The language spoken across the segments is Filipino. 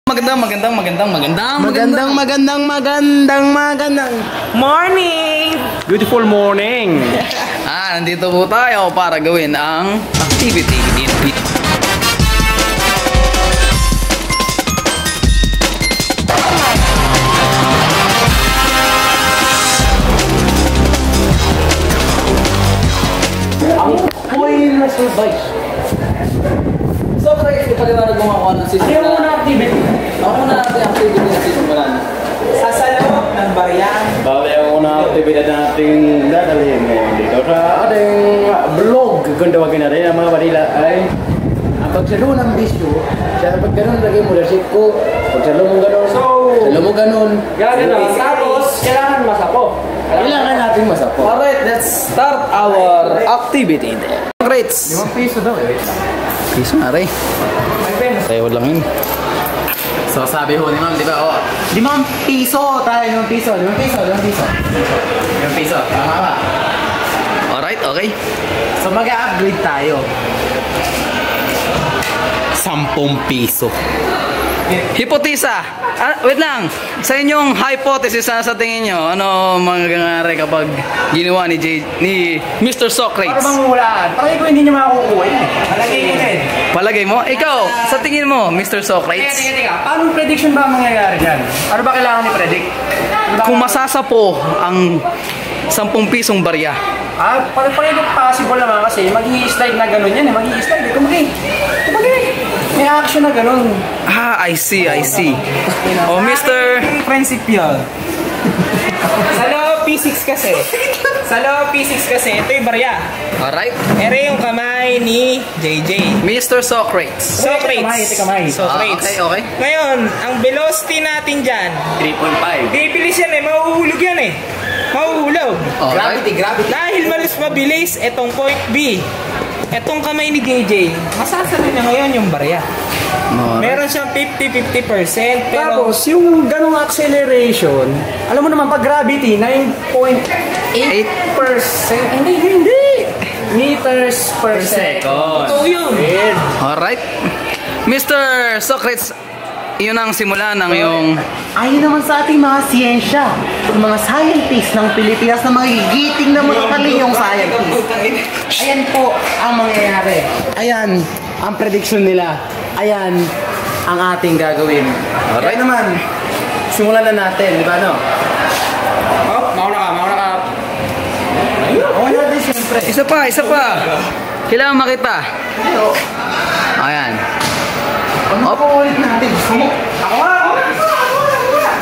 Magandang morning! Beautiful morning! Nandito po tayo para gawin ang activity in ang coin na survive. So, guys, ipaliwanag mo ako ng sisimula. Ano yung muna activity? Ako muna natin ang activity na sisimulan. Sasalo ng baryan. Bali ang unang aktibidad natin dadalhin ngayon dito sa ating vlog. Kung tawagin natin ang mga balila ay ang pagsalo ng bisyo. Sa pag ganun lagay mo lasik ko. Pagsalo mo ganun. Salo mo ganun. Gano'n. Tapos, kailangan masapo. Kailangan natin masapo. Alright, let's start our activity. Rates. 5 piso daw eh. Piso na rin. Tayo lang yun. So sabi ho ni ma'am, di ba? 5 piso tayo. 5 piso. 5 piso. 5 piso. Tama ba? Alright, okay. So mag-upgrade tayo. 10 piso. Hipotesa. Wait lang. Sa inyong hypothesis sa tingin nyo, ano mangyayari kapag ginawa ni Mr. Socrates? Para bang hulaan? Parang ko hindi nyo makukuha eh. Palagay ko din. Palagay mo? Ikaw, sa tingin mo, Mr. Socrates? Teka. Paano prediction ba mangyayari dyan? Ano ba kailangan ni-predict? Kung masasapo ang 10 pisong barya. Pag possible naman kasi mag-i-slide na gano'n yan eh. Mag-i-slide eh. Kumagay. May action na gano'n. I see. Oh, Mr. Principal. Sa law P6 kasi. Ito yung barya. Alright. Ere yung kamay ni JJ. Mr. Socrates. Kamay. Okay. Ngayon, ang velocity natin dyan, 3.5. bibilis yan eh. Mahuhulog yan eh. Mahuhulog. Alright. Gravity. Dahil malis mabilis, etong point B. Etong kamay ni JJ, masasalo niya ngayon yung barya. Meron siyang 50-50%. Pero Tapos, yung ganong acceleration, alam mo naman, pag gravity, 9.8%. Hindi. Meters per second. ito yun. Alright. Mr. Socrates, yun ang simula ng iyong... Ayon naman sa ating mga siyensya, yung mga scientists ng Pilipinas na magigiting na magkalinyong scientists. Ayan po ang mangyayari. Ayan, ang prediction nila. Ayan, ang ating gagawin. Alright. Kaya naman, simulan na natin, di ba no? Mauna ka. Okay natin siyempre. Isa pa. Kailangan makita. Ayan. Ano po ulit natin? Gusto mo?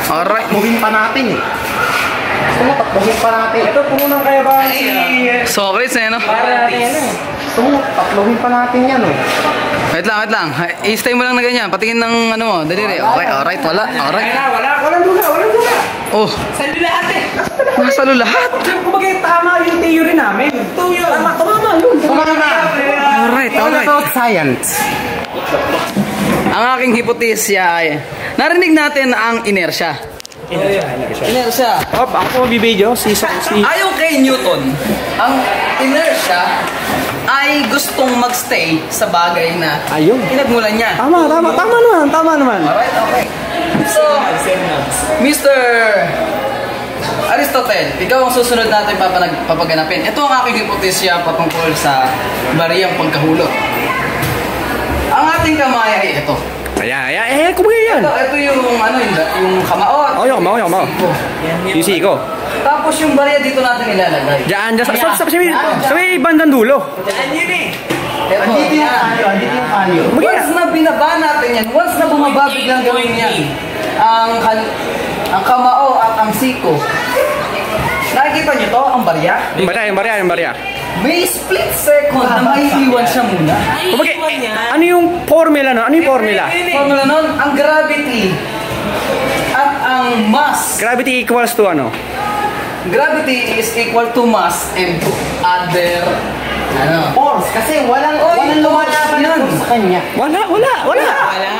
Alright. Takbuhin pa natin eh. Gusto mo, takbuhin pa natin. Ito, pumunang kaya ba si... Socrates eh, no? Para natin yan eh. Gusto mo, takbuhin pa natin yan oh. Wait lang. I-stay mo lang na ganyan. Patingin ng ano mo. Daliri. Okay, alright. Wala. Alright. Walang duga. Oh, Sali lahat eh. nasalo lahat. Kumbaga tama yung theory namin. Tama yun. Alright. About science. Ang aking hipotesya ay narinig natin ang inertia. Inertia. Ako bibidyo, si... Ayon kay Newton, ang inertia ay gustong magstay sa bagay na Ayun. pinagmulan niya. Tama naman. Alright, okay. So, Mr. Aristotle, ikaw ang susunod natin papaganapin. Ito ang aking hipotesya patungkol sa bariyang pagkahulog. Ang ating kamay ay ito. Kumagay yan. Ito yung kamaot. Yung kamao. Yung siko. Tapos yung barya dito natin ilalagay. Diyan, sa may bandang dulo. Yun eh. Andito yung kalyo. Once na binaba natin yan, once na bumaba biglang gawin yan, ang kamao at ang siko. Nakikita nyo to, ang barya? Yung barya. May split second na maiiwan siya muna. Ano yung formula no? Formula nun, ang gravity at ang mass. Gravity equals to ano? Gravity is equal to mass and to other Force, kasi walang lumalaban na force sa kanya. Wala.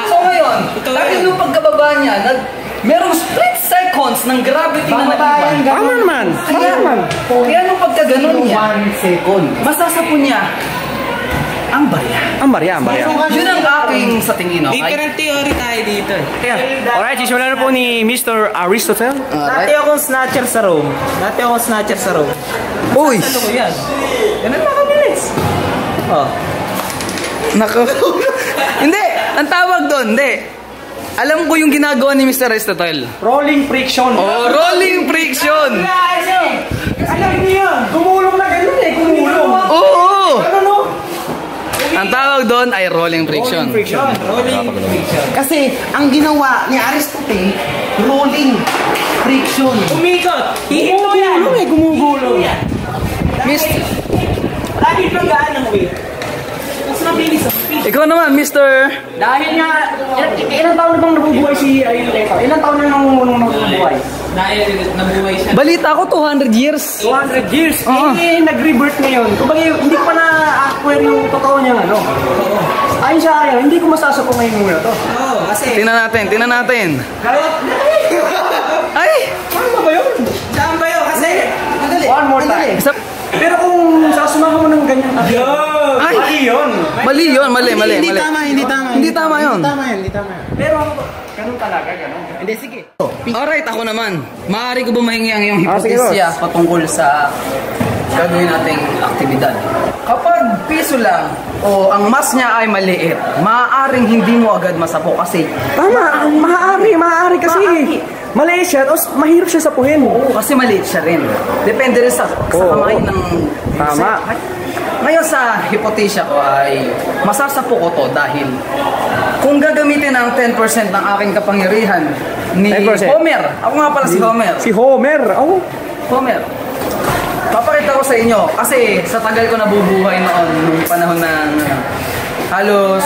So ngayon, dahil yung pagkababa niya, merong split seconds ng gravity na naiwan. Tama naman. Kaya nung pagkaganon niya, 1 second. masasapo niya ang barya. Ang barya, ang barya. Yun ang aking sa tingin, okay? Different theory tayo dito. Alright, simulan na po ni Mr. Aristotle. Dati akong snatcher sa Rome. Uy! Ano ko yan? Ganun lang kabilis. Oh. Nako. Hindi! Ang tawag doon, hindi. Alam ko yung ginagawa ni Mr. Aristotle. Rolling friction. Oh, rolling friction! Alam niyo yun. Gumulong na ganun eh. Gumulong. Oo! Ano? Ang tawag doon ay rolling friction. Rolling friction. Kasi ang ginawa ni Aristotle, rolling friction. Umikot. Hihinto yan. Gumugulong. Mr. Lagi pang gaan ng weight. Mas mabilis ang speed. Ikaw naman, Mr. Dahil nga, ilang taon na bang nabubuhay si Aristotle? Ilang taon na nung nabubuhay? Dahil nabuhay siya. Balita ko 200 years. 200 years. Oo. Nag-rebirth ngayon. Kumbaga, hindi ko pa na-acquire yung totoo niyang ano. Ayon sa akin, hindi ko masasapo ngayon muna to. Oo, kasi... Tingnan natin. Ay! Ano ba yun? Saan ba yun? Kasi... One more time. Isa, Pero kung sasumahan mo ng ganyan, ay! mali yun. Mali. Hindi tama yun. Hindi tama yun. Pero ganun talaga, ganun. Hindi, sige. Alright, ako naman. Maaari ko ba mahingi ang iyong Sige, hipotisya patungkol sa gagawin nating aktibidad? Kapag piso lang o ang mass niya ay maliit, maaaring hindi mo agad masapo kasi Tama, maaari kasi. Maliit siya, tapos mahirap siya sapuhin. oo, kasi maliit siya rin. Depende rin sa Oo. kamay ng Tama. Ngayon sa hipotisya ko ay masasapo ko to dahil kung gagamitin ang 10% ng aking kapangyarihan ni 10%. Homer. Ako nga pala si Homer. Si Homer, oh. Homer. Papakita ko sa inyo kasi sa tagal ko nabubuhay noon nung panahon ng halos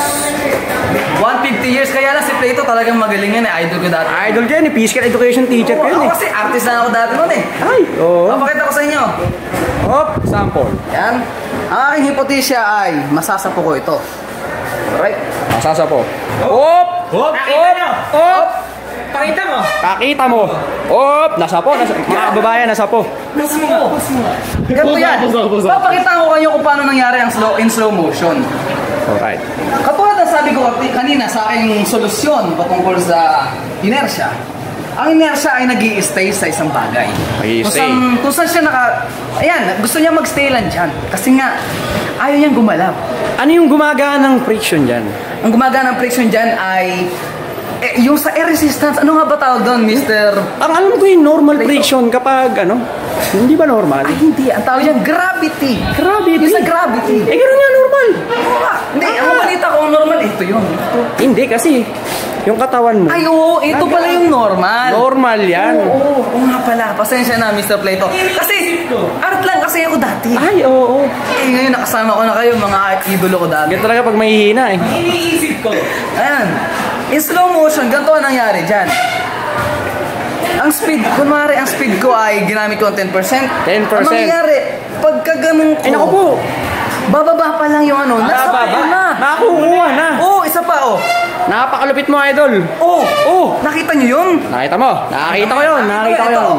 150 years. Kaya lang si Plato talagang magaling yan eh. Idol ko dati. Idol ko yan, physical education teacher ko yun Ako kasi artist na ako dati noon eh. Ay, oo. Papakita ko sa inyo. Hop, sample. Yan. Ang aking hipotisya ay masasapo ko ito. Alright. Masasapo. Hop! Hop! Hop! Pakita mo. Pakita mo. Hop! Nasapo. Mga babayan, nasapo. Ganito yan. Papakita ko kayo kung paano nangyari ang in slow motion. Alright. Katulad na sabi ko kanina sa aking solusyon patungkol sa inertia. Ang inertia ay nag-i-stay sa isang bagay. Nag-i-stay. Kung saan siya ayan, gusto niya mag-stay lang dyan. Kasi nga, ayaw niyang gumalaw. Ano yung gumagana ng friction dyan? Ang gumagana ng friction dyan ay yung sa air resistance. Ano nga ba tawag doon, Mr.? Ang alam ko yung normal friction kapag ano, hindi ba normal? Ay, hindi. Ang tawag dyan, gravity. Gravity? Yung sa gravity. Eh, gano'n nga normal. Hindi, ang balita ko, normal. Ito yun. Hindi kasi, yung katawan mo. Ay, oo. Ito pala yung normal. Normal yan. Oo nga pala. Pasensya na, Mr. Plato. Kasi, art lang kasi ako dati. Ay, oo. Eh, ngayon nakasama ko na kayo, mga idolo ko dati. Ganito talaga pag mahihina eh. Iniisip ko. Ayan. In slow motion, ganito ang nangyari dyan. Ang speed, kunwari ang speed ko ay ginamit ko ang 10%. 10%. Ang mangyayari, pagka ganun ko, Ay, naku po. bababa pa lang yung ano. Nasa Bababa. na. Nakakuha na. Oo, isa pa, oh. Napakalupit mo, idol. Oh, Oh. nakita nyo yun? Nakita mo? Nakita ko yun. Nakita ko Ito. yun.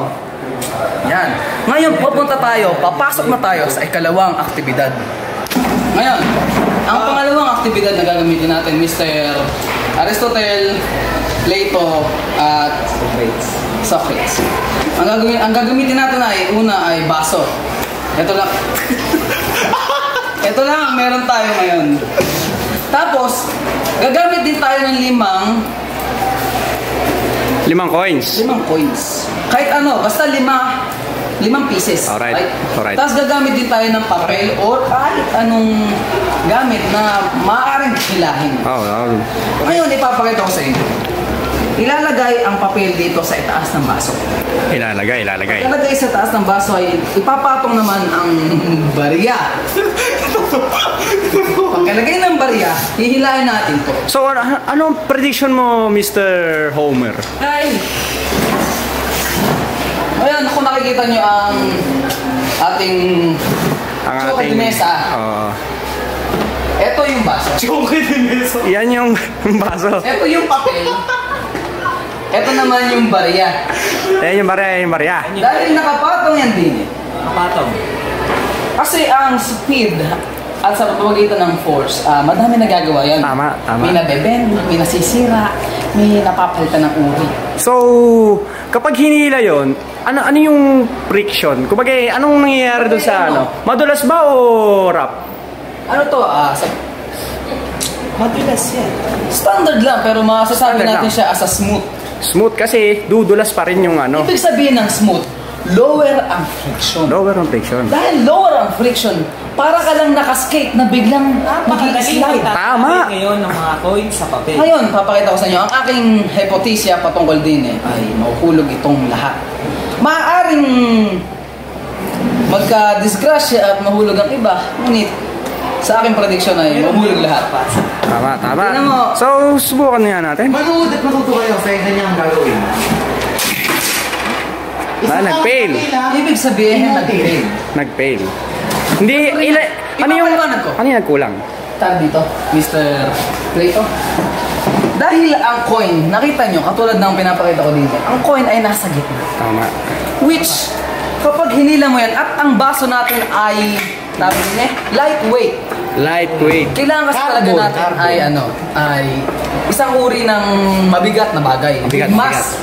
Yan. Ngayon, pupunta tayo, papasok na tayo sa ikalawang aktibidad. Ngayon, ang pangalawang aktibidad na gagamitin natin, Mr. Aristotle, Plato, at Socrates. Ang gagamitin natin ay, una ay baso. Ito lang. Ito lang ang meron tayo ngayon. Tapos, gagamit din tayo ng 5 coins. 5 coins. Kahit ano, basta 5 pieces. Alright. Alright. Tapos gagamit din tayo ng papel or kahit anong gamit na maaaring hilahin. Oh. Ngayon, ipapakita ko sa inyo. Ilalagay ang papel dito sa itaas ng baso. Ilalagay. Ilalagay sa taas ng baso ay ipapatong naman ang barya. Pagkalagay ng barya, hihilahin natin to. So, anong prediction mo, Mr. Homer? Ay! Ayan, kung nakikita nyo ang ating chocolate de mesa. Ito yung baso. Yan yung baso. Ito yung papel. Ito naman yung barya. Yan yung barya. Dahil nakapatong yan din. Patong. Kasi ang speed at sa pamamagitan ng force, madami nagagawa yan. Tama, tama. May nabebend, may nasisira, may napapalitan ng uri. So, kapag hinila yon, ano yung friction? Kumbaga, anong nangyayari doon sa Madulas ba o rap? Ano to? Madulas yan. Standard lang, pero masasabi Standard natin lang. siya as a smooth. Smooth kasi dudulas pa rin yung Ibig sabihin ng smooth, lower ang friction. lower ang friction. Dahil lower ang friction, para ka lang nakaskate na biglang mag-slide. Tama. Ngayon ng mga coins sa papel. Ngayon, papakita ko sa inyo, ang aking hypothesia patungkol din ay mahuhulog itong lahat. Maaaring magka-disgrasya at mahulog ang iba, ngunit sa aking prediction ay mahulog lahat. Tama, tama. Tingnan mo. So, subukan nga natin. Manood at matuto kayo sa kanyang gagawin. Nag-fail. Ibig sabihin, nag-fail. Nag-fail. Hindi, ano yung nagkulang? Tag dito, Mr. Plato. Dahil ang coin, nakita nyo, katulad ng pinapakita ko dito, ang coin ay nasa gitna. Tama. Which, kapag hinila mo yan, at ang baso natin ay, lightweight. Lightweight. Kailangan kasi talaga natin ay isang uri ng mabigat na bagay. Mabigat, Mass.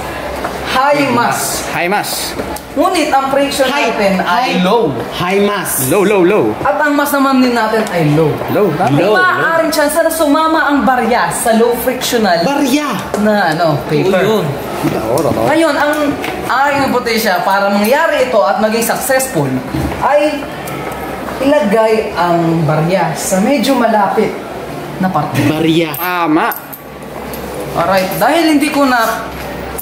High mass. High mass. Ngunit ang friction natin ay low. High mass. Low, low, low. At ang mass naman din natin ay low. Low. May maaaring chance na sumama ang barya sa low frictional Barya. na paper. Yun. Totoo. Ngayon, ang aking hipotesya para mangyari ito at maging successful ay ilagay ang barya sa medyo malapit na parte. Barya. Tama. Alright, dahil hindi ko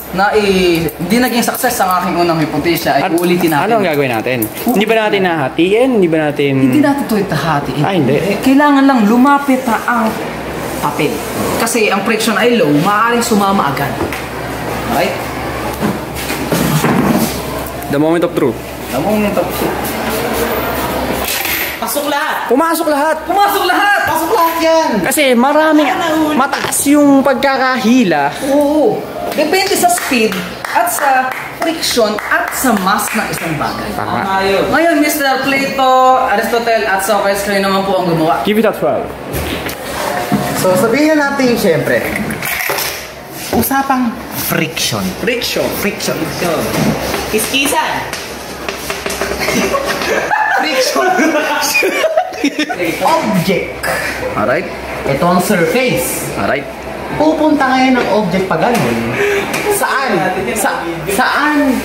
hindi naging success ang aking unang hipotesya ay uulitin natin. Ano ang gagawin natin? Hindi ba natin nahatiin? Hindi ba natin... Hindi natin ito itahatiin. Hindi. Kailangan lang lumapit na ang papel. Kasi ang friction ay low, maaaring sumama agad. Alright? The moment of truth. Tamong ito. Pasok lahat. Pumasok lahat. Pumasok lahat! Pasok lahat yan. Kasi maraming mataas yung pagkakahila. Oo. Depende sa speed at sa friction at sa mass ng isang bagay. Tama. Ayun. Ngayon, Mr. Plato, Aristotle at Socrates, kayo naman po ang gumawa. Give it a try. So sabihin natin siyempre, usapang friction. Friction. Friction. Kiskisan. Friction. Object. Alright? Ito ang surface. Alright. Pupunta ngayon ng object pa ganun.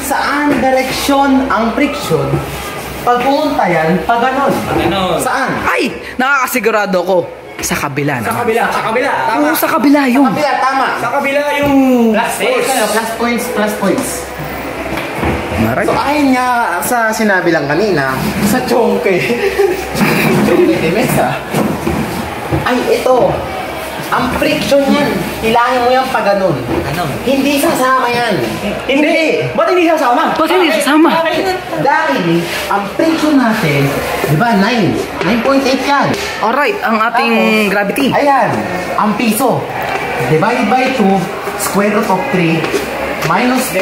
Saan direksyon ang friction? Pag pumunta yan, pa ganun. Ganon. Saan? Ay! Nakakasigurado ko. Sa kabila Sa naman. kabila. Sa kabila. Tama. Oo, sa kabila yun. Kabila, tama. Sa kabila yung... Plus points. Plus points. Alright. So ayon nga sa sinabi lang kanina, sa chongke, ay ito, ang friction yan, hilahin mo yan pa ganun. Ganon. Hindi sasama yan. Hindi. Ba't hindi sasama? Ba't hindi sasama? Dahil ang friction natin, di ba, 9.8 yan. Alright, ang ating gravity. Ayan, ang piso. Divided by 2, square root of 3, minus 4,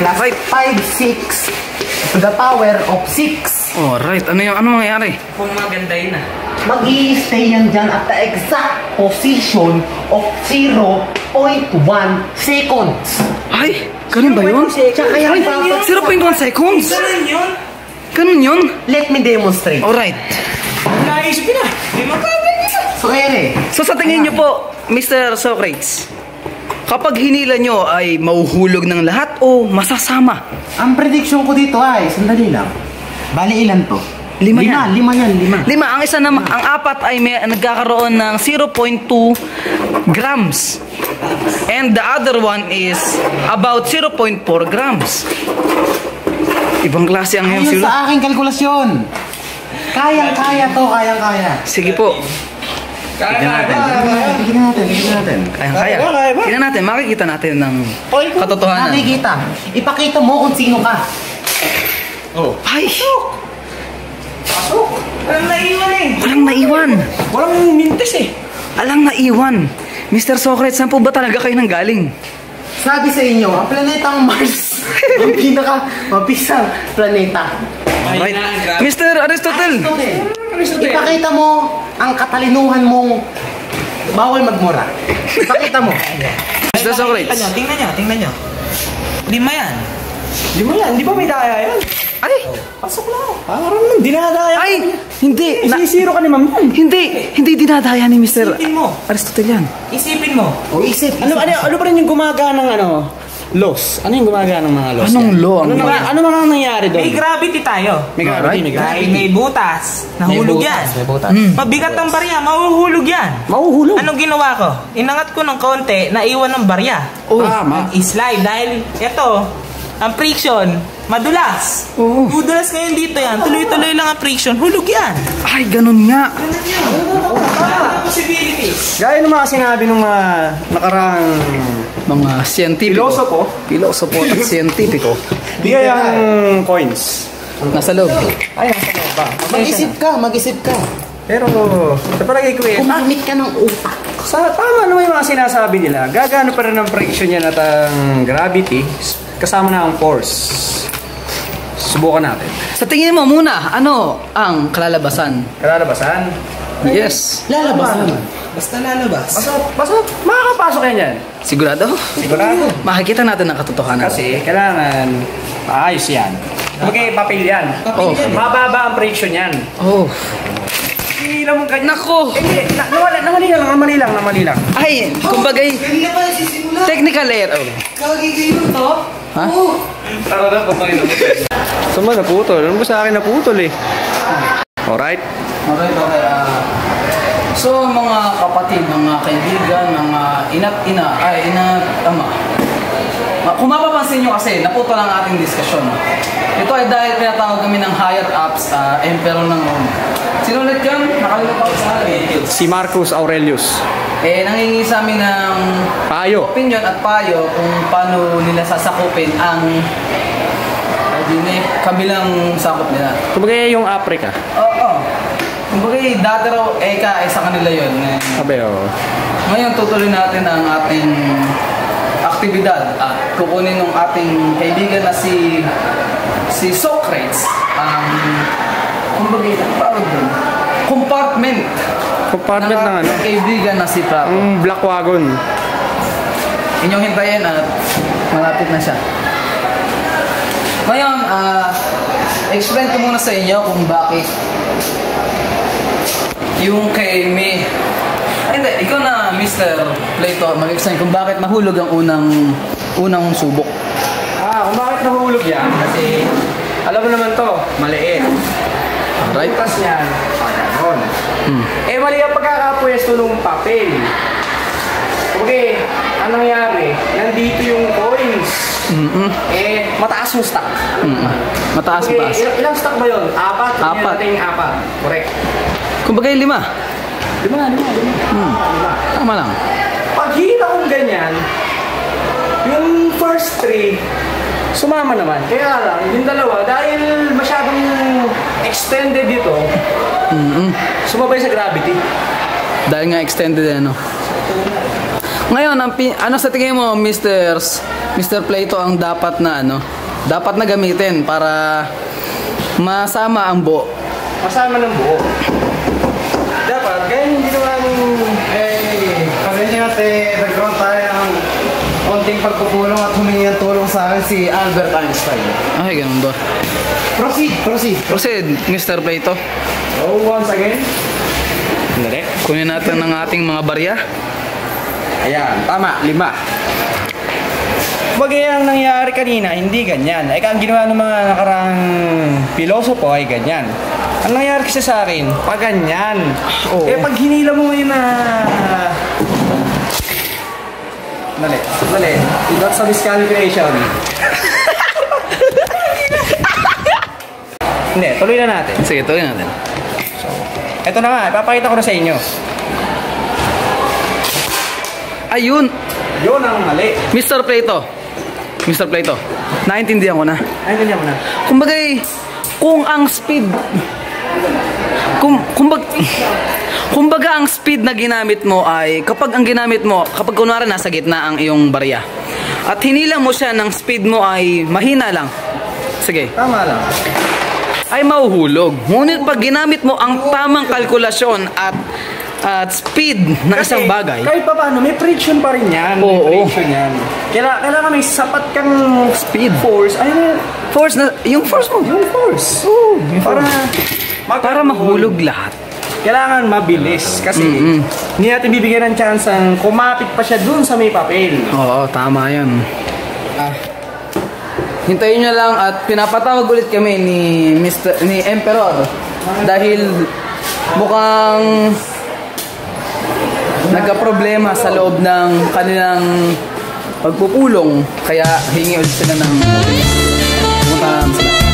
plus Right. 5, 6, to the power of 6. Alright, ano mangyayari? Kung maganda yun Mag-i-stay yan dyan at the exact position of 0.1 seconds. Ay, ganun ba yun? Tsaka yan, Ay, 0.1 seconds? Ganun yun. Ganun yun? let me demonstrate. Alright. Naisip na. Di makabalik na. So, ere. So sa tingin nyo po, Mr. Socrates, kapag hinila nyo ay mauhulog ng lahat o masasama? Ang prediction ko dito ay, sandali lang. Bali ilan to? Lima yan. Lima yan. Ang isa naman, ang apat ay nagkakaroon ng 0.2 grams. And the other one is about 0.4 grams. Ibang klase ang Ayun hemsilo. sa aking kalkulasyon. Kayang-kaya to, kayang-kaya. Sige po. Tignan natin. Kaya. Tingnan natin, makikita natin ng katotohanan. Nakikita. Ipakita mo kung sino ka. Ay! Walang naiwan eh. Walang naiwan. Walang mintes eh. Alang naiwan. Mr. Socrates, saan po ba talaga kayo nang galing? Sabi sa inyo, ang planetang Mars, ang pinaka-mabisang planeta. Right. Mr. Aristotle, Aristotle. Ipakita mo ang katalinuhan mong bawal magmura. Ipakita mo. Mr. Socrates. Tingnan nyo. 5 yan. 5 yan, di ba may daya yan? Ay! Pasok lang. Parang naman, dinadaya. Ay! Hindi! Isisiro ka ni ma'am yan. Hindi dinadaya ni Mr. Isipin mo. Aristotle yan. Isipin mo. O isip. Ano pa rin yung gumagana ng laws? Ano yung gumagana ng mga laws? Anong law? Ano mga nangyayari doon? May gravity tayo. May gravity. Dahil may butas, nahulog yan. Mabigat ang barya, mahuhulog yan. Mahuhulog. Anong ginawa ko? Inangat ko ng konti, naiwan ng barya. Tama. I-slide dahil ito, ang friction, madulas. Madulas ngayon dito yan. Tuloy-tuloy lang ang friction, hulog yan. Ay, ganun nga. Possibilities. Gaya ng mga sinabi ng mga nakarang Mga siyentipiko. Pilosopo at siyentipiko. bigayang coins. Nasa loob. Ay, nasa loob ba? Mag-isip ka. Pero, sa palagay ko Gumamit ka ng utak. tama naman yung mga sinasabi nila. Gagano pa rin ang friction yan at ang gravity kasama na ang force. Subukan natin. Sa tingin mo muna, ano ang kalalabasan? Kalalabasan? Yes. Lalabasan. Basta lalabas. Basta makakapasok yan yan. Sigurado? Sigurado. Makikita natin ang katotohanan. Kasi kailangan maayos yan. Okay, papel yan. Oh. Mababa ang friction yan. Oh. Hindi lang mong ganyan. Nako! Namali lang. Ay, kumbagay, technical error. Kagigilin to? Ha? Saan ba naputol? Ano ba sa akin naputol eh? Alright. Okay. So, mga kapatid, mga kaibigan, mga ina't ama. Kung mapapansin nyo kasi, naputo lang ating diskusyon. Ito ay dahil pinatawag kami ng higher ups, emperor ng Rome. Sino ulit yan? Nakalimutan ko sa akin. Si Marcus Aurelius. Nangingi sa amin ng Payo. opinion at payo kung paano nila sasakupin ang kabilang sakop nila. Kumbaga yung Africa. Oo. Kumbaga dati raw, sa kanila yun. Sabi oh. Ngayon tutuloy natin ang ating aktibidad at kukunin ng ating kaibigan na si Socrates ang compartment Compartment ng ano? kaibigan na si Plato. Ang Black Wagon. Inyong hintayin at malapit na siya. Ngayon, explain ko muna sa inyo kung bakit yung kay May. Hindi, ikaw na Mr. Plato, mag-explain kung bakit nahulog ang unang subok. Kung bakit nahulog yan? Kasi, alam mo naman to, maliit. Alright? Butas niyan, gano'n. Mali ang pagkakapwesto ng papel. Okay, anong nangyari? Nandito yung coins. Mataas yung stock. Mataas. Ilang stock ba yun? 4? Apat. Natin yung 4. Correct. Kumbaga yung 5. 5. Tama lang. Pag hila kong ganyan, yung first 3, sumama naman. Kaya lang, yung dalawa, dahil masyadong extended dito, sumabay sa gravity. Dahil nga extended ano. Ngayon, ano sa tingin mo, Mr. Plato, ang dapat na gamitin para masama ang buo? Masama ng buo. Dapat, gaya yung ginawa ng... Pasensya natin, nagkaroon tayo ng konting pagpupulong at humingi ng tulong sa akin si Albert Einstein. Ay, ganun ba? Proceed. Mr. Plato. Oh, once again. Hindi. Kunin natin ang ating mga barya. Ayan, tama, 5. Bagay ang nangyari kanina, hindi ganyan. Ang ginawa ng mga nakarang pilosopo ay ganyan. Ang nangyari kasi sa akin, pag ganyan. Oo. Pag hinila mo ngayon na... Dali. Ito sa miscalculation. Hindi, tuloy na natin. Sige, tuloy natin. Ito na nga, ipapakita ko na sa inyo. Ayun! Yun ang mali. Mr. Plato, naintindihan ko na. Naintindihan mo na. Kung ang speed... Kumbaga ang speed na ginamit mo ay kapag kunwari nasa gitna ang iyong barya at hinila mo siya ng speed mo ay mahina lang. Sige. Tama lang. ay mahuhulog. Ngunit pag ginamit mo ang tamang kalkulasyon at speed ng isang bagay, Kahit pa paano, may friction pa rin yan. Oo. May friction yan. Kailangan may sapat kang Speed. force. Ay, force na, yung force mo. yung force. Oo, para Para mahulog lahat. Kailangan mabilis. Kasi hindi natin bibigyan ng chance ang kumapit pa siya dun sa may papel. Oo, tama yan. Hintayin nyo lang at pinapatawag ulit kami ni Emperor dahil mukhang nagka-problema sa loob ng kanilang pagpupulong, kaya hingi ulit sila ng pumunta sila.